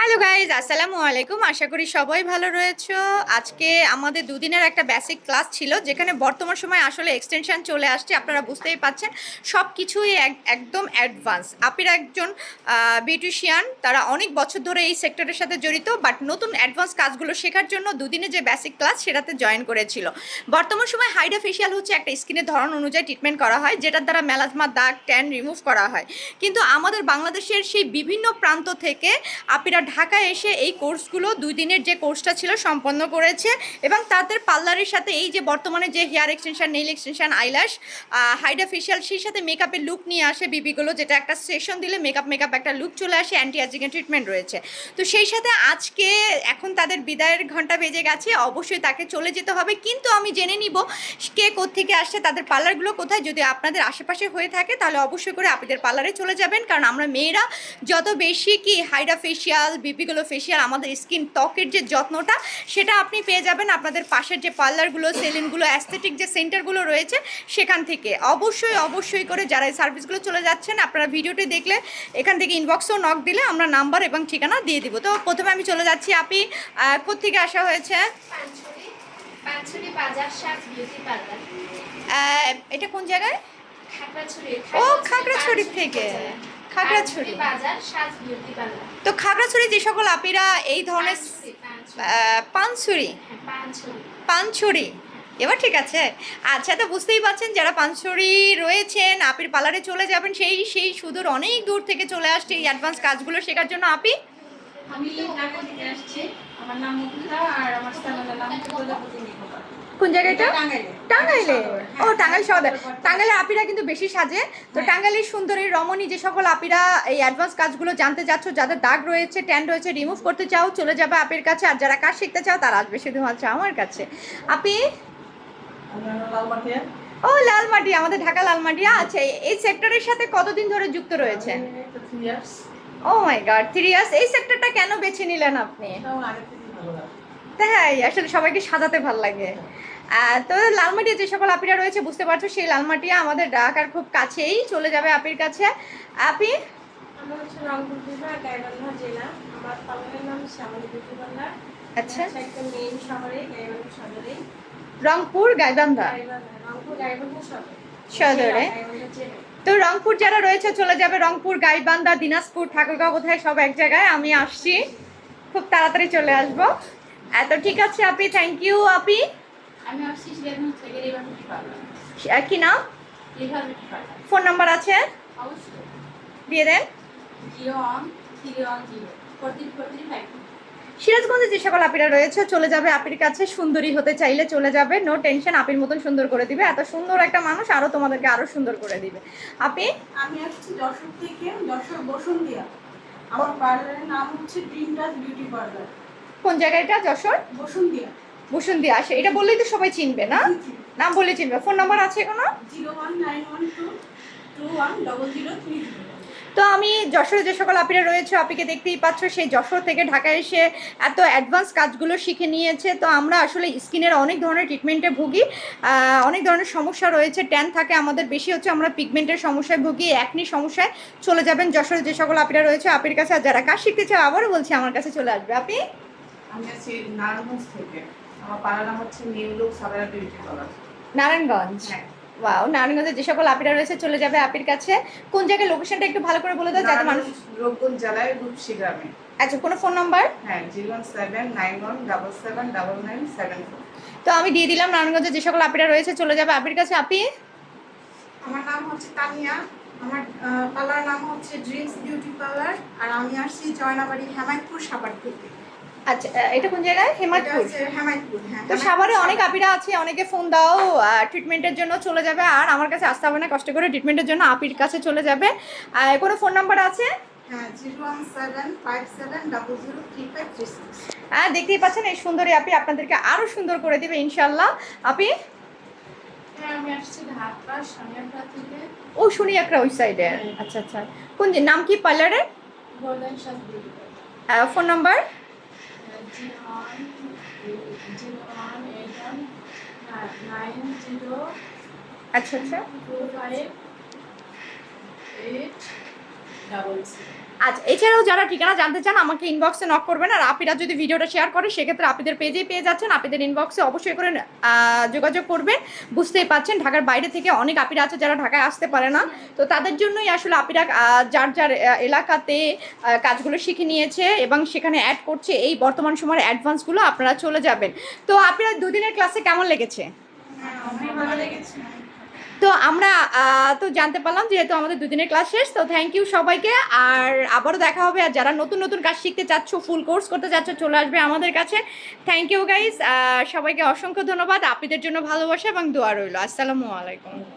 Hello guys, আসসালামু আলাইকুম। আশা করি সবাই ভালো রয়েছো। আজকে আমাদের দুদিনের একটা বেসিক ক্লাস ছিল, যেখানে বর্তমান সময় আসলে এক্সটেনশন চলে আসছে। আপনারা বুঝতেই পাচ্ছেন, সব কিছুই একদম অ্যাডভান্স। আপিরা একজন বিউটিশিয়ান, তারা অনেক বছর ধরে এই সেক্টরের সাথে জড়িত, বাট নতুন অ্যাডভান্স কাজগুলো শেখার জন্য দুদিনে যে বেসিক ক্লাস সেটাতে জয়েন করেছিল। বর্তমান সময় হাইড্রা ফেশিয়াল হচ্ছে একটা স্কিনের ধরন অনুযায়ী ট্রিটমেন্ট করা হয়, যেটার দ্বারা মেলাজমা, দাগ, ট্যান রিমুভ করা হয়। কিন্তু আমাদের বাংলাদেশের সেই বিভিন্ন প্রান্ত থেকে আপিরা ঢাকায় এসে এই কোর্সগুলো 2 দিনের যে কোর্সটা ছিল সম্পন্ন করেছে, এবং তাদের পার্লারের সাথে এই যে বর্তমানে যে hair extension, nail extension, eyelash, hydra facial, সেই সাথে মেকআপের লুক নিয়ে আসে বিবিগুলো, যেটা একটা সেশন দিলে মেকআপ একটা লুক চলে আসে, অ্যান্টি এজিংয়ের ট্রিটমেন্ট রয়েছে। তো সেই সাথে আজকে এখন তাদের বিদায়ের ঘন্টা বেজে গেছে, অবশ্যই তাকে চলে যেতে হবে। কিন্তু আমি জেনে নিব কে কোত্থেকে আসছে, তাদের পার্লারগুলো কোথায়। যদি আপনাদের আশেপাশে হয়ে থাকে তাহলে অবশ্যই করে আপনাদের পার্লারে চলে যাবেন, কারণ আমরা মেয়েরা যত বেশি কি হাইড্রা ফেশিয়াল, বিপিগুলো ফেশিয়াল, আমাদের স্কিন ত্বকের যে যত্নটা সেটা আপনি পেয়ে যাবেন আপনাদের পাশের যে পার্লারগুলো, সেলুনগুলো, অ্যাস্থেটিক যে সেন্টারগুলো রয়েছে সেখান থেকে। অবশ্যই করে যারা এই সার্ভিসগুলো চলে যাচ্ছেন, আপনারা ভিডিওটি দেখলে এখান থেকে ইনবক্সেও নক দিলে আমরা নাম্বার এবং ঠিকানা দিয়ে দিব। তো প্রথমে আমি চলে যাচ্ছি, আপনি কোত্থেকে আসা হয়েছে? এটা কোন জায়গায়? ও, খাগড়াছড়ি থেকে। খাগড়াছড়ি তো খাগড়াছড়ি যে সকল আপিরা এই ধরনের পানছড়ি, এবার ঠিক আছে। আচ্ছা, তো বুঝতেই পারছেন, যারা পানছড়ি রয়েছেন আপির পার্লারে চলে যাবেন, সেই সুদূর অনেক দূর থেকে চলে আসছে এই অ্যাডভান্স কাজগুলো শেখার জন্য। আপি, আমি ঢাকা থেকে আসছি। আমার নাম মুক্তা, আর আমার স্থানের নাম প্রজাপতি নিকোপার। কোন জায়গাটা? টাঙ্গাইলে। ও, টাঙ্গাইল সদর। টাঙ্গাইলে আপিরা কিন্তু বেশি সাজে। তো টাঙ্গাইলের সুন্দরী রমণী যে সকল আপিরা এই অ্যাডভান্স কাজগুলো জানতে চাচ্ছ, যাদের দাগ রয়েছে, ট্যান রয়েছে, রিমুভ করতে চাও, চলে যাবে আপির কাছে। আর যারা কাজ শিখতে চাও তারা আসবে শুধুমাত্র আমার কাছে। আপি, ও লালমাটি, আমাদের ঢাকা লালমাটি। আচ্ছা, এই সেক্টরের সাথে কতদিন ধরে যুক্ত রয়েছে? ও মাই গড, 3 ইয়ার্স। এই সেক্টরটা কেন বেছে নিলেন আপনি? তাই আসলে সবাইকে সাজাতে ভাল লাগে। তো লালমাটিয়া যে সকল আপিরা রয়েছে, বুঝতে পারছো, সেই লালমাটিয়া আমাদের ঢাকার খুব কাছেই। চলে যাবে আপির কাছে। আপি, আচ্ছা, রংপুর গাইবান্ধা সদরে। তো রংপুর যারা রয়েছে চলে যাবে রংপুর, গাইবান্ধা, দিনাজপুর, ঠাকুরগাঁও, কোথায় সব এক জায়গায়। আমি আসছি, খুব তাড়াতাড়ি চলে আসবো। তো ঠিক আছে আপি, থ্যাংক ইউ। আপি, আমি আসছি সিরাজগঞ্জ থেকে, রিভার বিউটি পার্লার। কি নাম? River beauty parlour. Phone number আছে? অবশ্যই দিয়ে দেন। 01310 সিরাজগঞ্জে যে সকল আপিরা রয়েছে চলে যাবে আপির কাছে। সুন্দরী হতে চাইলে চলে যাবে, নো টেনশন, আপির মতন সুন্দর করে দিবে। এত সুন্দর একটা মানুষ, আরো তোমাদেরকে আরো সুন্দর করে দিবে। আপি, আমি আসছি যশোর থেকে, যশোর বসুন্ধিয়া। আমার পার্লারের নাম হচ্ছে ড্রিম টাচ বিউটি পার্লার। কোন জায়গাটা? যশোর বসুন্ধিয়া। বসুন্ধিয়া আসে, এটা বললেই তো সবাই চিনবে না? নাম বললে চিনবে। ফোন নাম্বার আছে কোনো? 01912210030। তো আমি যশোরে যে সকল আপিরা রয়েছে, আপিকে দেখতেই পাচ্ছ, সেই যশোর থেকে ঢাকায় এসে এত অ্যাডভান্স কাজগুলো শিখে নিয়েছে। তো আমরা আসলে স্কিনের অনেক ধরনের ট্রিটমেন্টে ভুগি, অনেক ধরনের সমস্যা রয়েছে। ট্যান থাকে আমাদের বেশি, হচ্ছে আমরা পিগমেন্টের সমস্যায় ভুগি, একনি সমস্যায়। চলে যাবেন যশোরে যে সকল আপিরা রয়েছে আপির কাছে। আর যারা কাজ শিখতে চাও, আবারও বলছি, আমার কাছে চলে আসবে। আপনি? আমি আছি নারায়ণগঞ্জ থেকে। আমার পাড়ার নাম হচ্ছে new look Sabera beauty parlour. Narayanganj. Wow, নারায়ণগঞ্জে যে সকল আপিরা রয়েছে চলে যাবে আপির কাছে। কোন জায়গায় লোকেশনটা একটু ভালো করে বলে দাও, যাতে মানুষ। রূপগঞ্জ জেলায় রূপসী গ্রামে। আচ্ছা, কোনো ফোন নাম্বার? হ্যাঁ, 01791779974। তো আমি দিয়ে দিলাম নারায়ণগঞ্জে যে সকল আপিরা রয়েছে চলে যাবে আপির কাছে। আপি, আমার নাম হচ্ছে তানিয়া। আমার পার্লার নাম হচ্ছে ড্রিমস বিউটি পার্লার। আর আমি আসছি জয়নাবাড়ি হেমায়তপুর সাভার থেকে। আচ্ছা, এটা কোন জায়গায়? হেমায়তপুর। হেমায়তপুর, হ্যাঁ। তো সাভারে অনেক আপিরা আছে, অনেকে ফোন দাও, ট্রিটমেন্টের জন্য চলে যাবে। আর আমার কাছে আসতে হবে না কষ্ট করে, ট্রিটমেন্টের জন্য আপির কাছে চলে যাবে। কোনো ফোন নাম্বার আছে? হ্যাঁ, 01757003536। দেখতেই পাচ্ছেন, এই সুন্দরী আপি আপনাদেরকে আরো সুন্দর করে দিবে ইনশাল্লাহ। আপি, হ্যাঁ, আমি আসছি ঢাকা সানিয়াখড়া থেকে। ও, শুনিয়াকড়া ওই সাইডে। আচ্ছা আচ্ছা, কোন নাম কি পার্লারের? গোল্ডেন শাস বিউটি। Phone number? 018190258। আচ্ছা আচ্ছা। আচ্ছা, এছাড়াও যারা ঠিকানা জানতে চান আমাকে ইনবক্সে নক করবেন, আর আপিরা যদি ভিডিওটা শেয়ার করে সেক্ষেত্রে আপিদের পেজেই পেয়ে যাচ্ছেন। আপিদের ইনবক্সে অবশ্যই করে যোগাযোগ করবেন। বুঝতেই পাচ্ছেন ঢাকার বাইরে থেকে অনেক আপিরা আছে যারা ঢাকায় আসতে পারে না, তো তাদের জন্যই আসলে আপিরা যার যার এলাকাতে কাজগুলো শিখে নিয়েছে এবং সেখানে অ্যাড করছে এই বর্তমান সময়ের অ্যাডভান্সগুলো। আপনারা চলে যাবেন। তো আপনারা দুদিনের ক্লাসে কেমন লেগেছে? ভালো লেগেছে। তো আমরা তো জানতে পারলাম যেহেতু আমাদের দুদিনের ক্লাস শেষ, তো থ্যাংক ইউ সবাইকে। আর আবারও দেখা হবে। আর যারা নতুন নতুন কাজ শিখতে চাচ্ছ, ফুল কোর্স করতে চাচ্ছ, চলে আসবে আমাদের কাছে। থ্যাংক ইউ গাইস, সবাইকে অসংখ্য ধন্যবাদ। আপনাদের জন্য ভালোবাসা এবং দোয়া রইল। আসসালামু আলাইকুম।